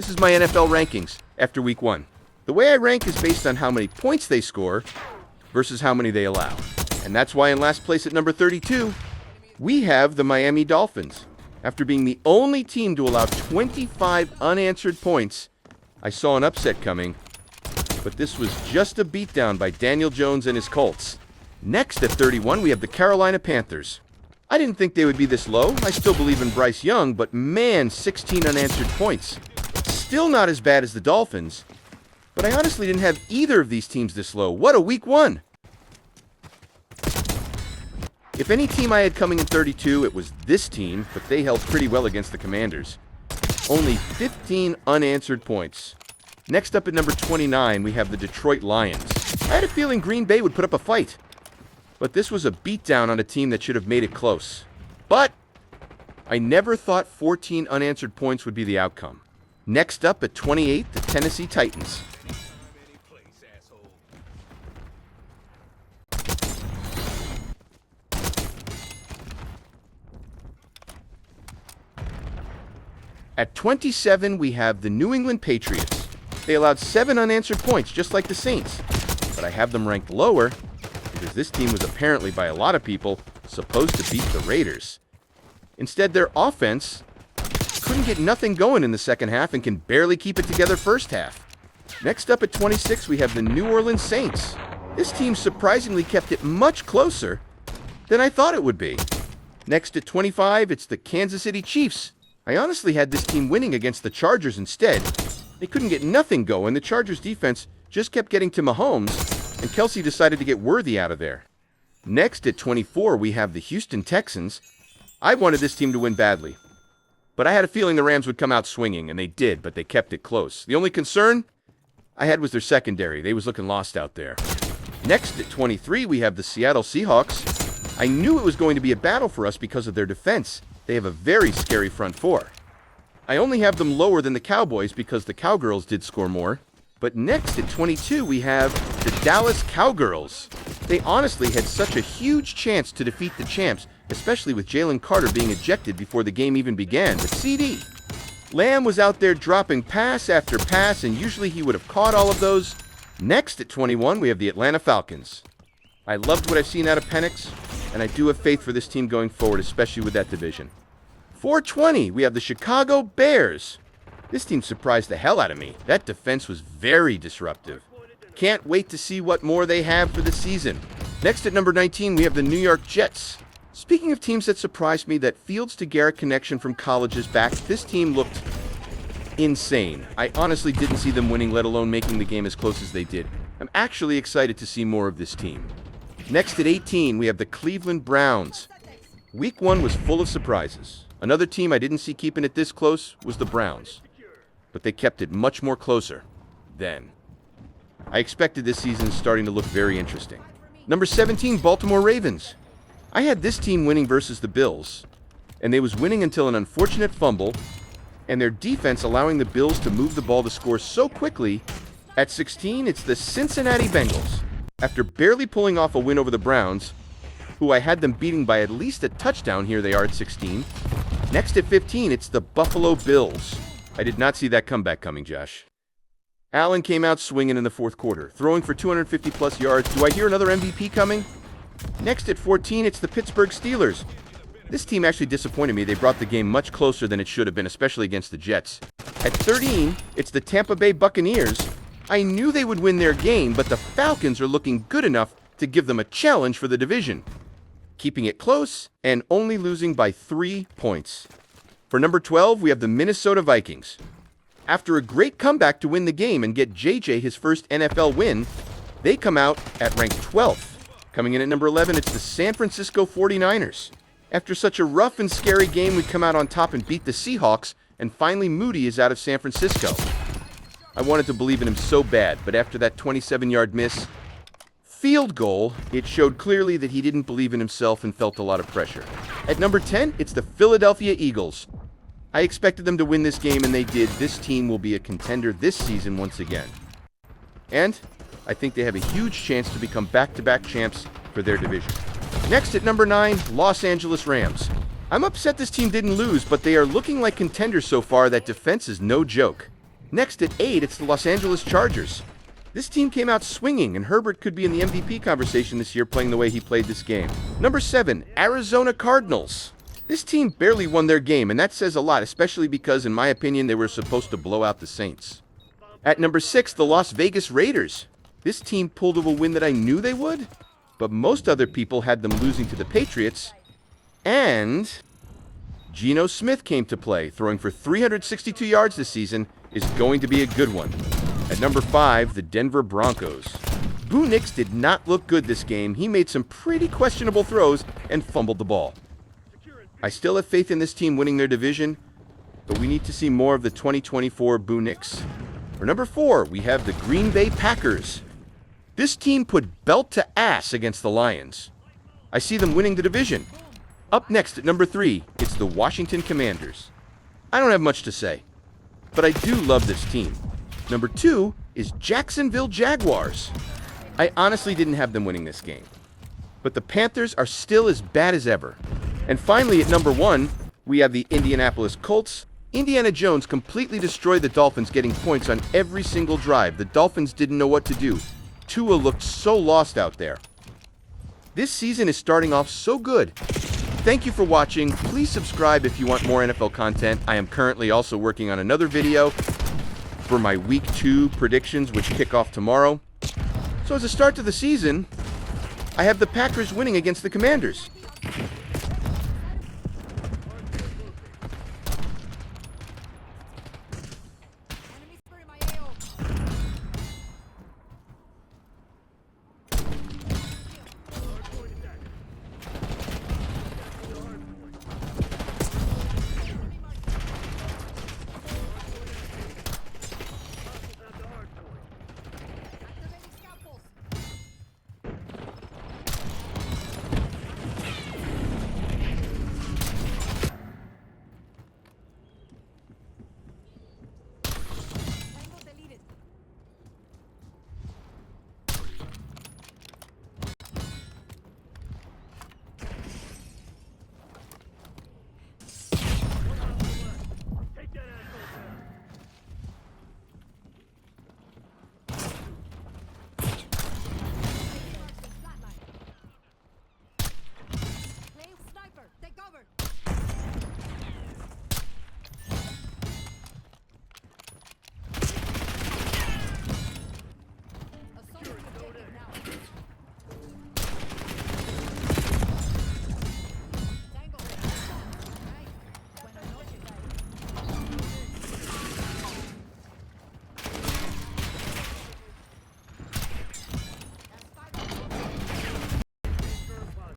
this is my NFL rankings after week 1. The way I rank is based on how many points they score versus how many they allow. And that's why in last place at number 32, we have the Miami Dolphins. After being the only team to allow 25 unanswered points, I saw an upset coming, but this was just a beatdown by Daniel Jones and his Colts. Next at 31, we have the Carolina Panthers. I didn't think they would be this low. I still believe in Bryce Young, but man, 16 unanswered points. Still not as bad as the Dolphins, but I honestly didn't have either of these teams this low. What a week 1! If any team I had coming in 32, it was this team, but they held pretty well against the Commanders. Only 15 unanswered points. Next up at number 29, we have the Detroit Lions. I had a feeling Green Bay would put up a fight, but this was a beatdown on a team that should have made it close. But I never thought 14 unanswered points would be the outcome. Next up at 28, the Tennessee Titans. At 27, we have the New England Patriots. They allowed 7 unanswered points, just like the Saints. But I have them ranked lower because this team was apparently, by a lot of people, supposed to beat the Raiders. Instead, their offense couldn't get nothing going in the second half and can barely keep it together first half. Next up at 26, we have the New Orleans Saints. This team surprisingly kept it much closer than I thought it would be. Next at 25, it's the Kansas City Chiefs. I honestly had this team winning against the Chargers instead. They couldn't get nothing going. The Chargers defense just kept getting to Mahomes, and Kelsey decided to get Worthy out of there. Next at 24, we have the Houston Texans. I wanted this team to win badly, but I had a feeling the Rams would come out swinging, and they did, but they kept it close. The only concern I had was their secondary. They was looking lost out there. Next at 23, we have the Seattle Seahawks. I knew it was going to be a battle for us because of their defense. They have a very scary front four. I only have them lower than the Cowboys because the Cowgirls did score more. But next at 22, we have the Dallas Cowgirls. They honestly had such a huge chance to defeat the champs, especially with Jalen Carter being ejected before the game even began. But CD Lamb was out there dropping pass after pass, and usually he would have caught all of those. Next at 21, we have the Atlanta Falcons. I loved what I've seen out of Penix, and I do have faith for this team going forward, especially with that division. 420, we have the Chicago Bears. This team surprised the hell out of me. That defense was very disruptive. Can't wait to see what more they have for the season. Next at number 19, we have the New York Jets. Speaking of teams that surprised me, that Fields to Garrett connection from college is back. This team looked insane. I honestly didn't see them winning, let alone making the game as close as they did. I'm actually excited to see more of this team. Next at 18, we have the Cleveland Browns. Week 1 was full of surprises. Another team I didn't see keeping it this close was the Browns, but they kept it much more closer then. I expected this season starting to look very interesting. Number 17, Baltimore Ravens. I had this team winning versus the Bills, and they was winning until an unfortunate fumble, and their defense allowing the Bills to move the ball to score so quickly. At 16, it's the Cincinnati Bengals. After barely pulling off a win over the Browns, who I had them beating by at least a touchdown, here they are at 16. Next at 15, it's the Buffalo Bills. I did not see that comeback coming, Josh. Allen came out swinging in the fourth quarter, throwing for 250-plus yards. Do I hear another MVP coming? Next at 14, it's the Pittsburgh Steelers. This team actually disappointed me. They brought the game much closer than it should have been, especially against the Jets. At 13, it's the Tampa Bay Buccaneers. I knew they would win their game, but the Falcons are looking good enough to give them a challenge for the division, keeping it close and only losing by 3 points. For number 12, we have the Minnesota Vikings. After a great comeback to win the game and get JJ his first NFL win, they come out at ranked 12th. Coming in at number 11, it's the San Francisco 49ers. After such a rough and scary game, we come out on top and beat the Seahawks, and finally Moody is out of San Francisco. I wanted to believe in him so bad, but after that 27-yard miss field goal, it showed clearly that he didn't believe in himself and felt a lot of pressure. At number 10, it's the Philadelphia Eagles. I expected them to win this game, and they did. This team will be a contender this season once again. And I think they have a huge chance to become back-to-back champs for their division. Next at number 9, Los Angeles Rams. I'm upset this team didn't lose, but they are looking like contenders so far. That defense is no joke. Next at 8, it's the Los Angeles Chargers. This team came out swinging, and Herbert could be in the MVP conversation this year playing the way he played this game. Number 7, Arizona Cardinals. This team barely won their game, and that says a lot, especially because, in my opinion, they were supposed to blow out the Saints. At number 6, the Las Vegas Raiders. This team pulled a win that I knew they would, but most other people had them losing to the Patriots. And Geno Smith came to play, throwing for 362 yards this season, is going to be a good one. At number 5, the Denver Broncos. Bo Nix did not look good this game. He made some pretty questionable throws and fumbled the ball. I still have faith in this team winning their division, but we need to see more of the 2024 Bo Nix. For number 4, we have the Green Bay Packers. This team put belt to ass against the Lions. I see them winning the division. Up next at number 3, it's the Washington Commanders. I don't have much to say, but I do love this team. Number 2 is Jacksonville Jaguars. I honestly didn't have them winning this game, but the Panthers are still as bad as ever. And finally, at number 1, we have the Indianapolis Colts. Indiana Jones completely destroyed the Dolphins, getting points on every single drive. The Dolphins didn't know what to do. Tua looked so lost out there. This season is starting off so good. Thank you for watching. Please subscribe if you want more NFL content. I am currently also working on another video for my Week 2 predictions, which kick off tomorrow. So as a start to the season, I have the Packers winning against the Commanders.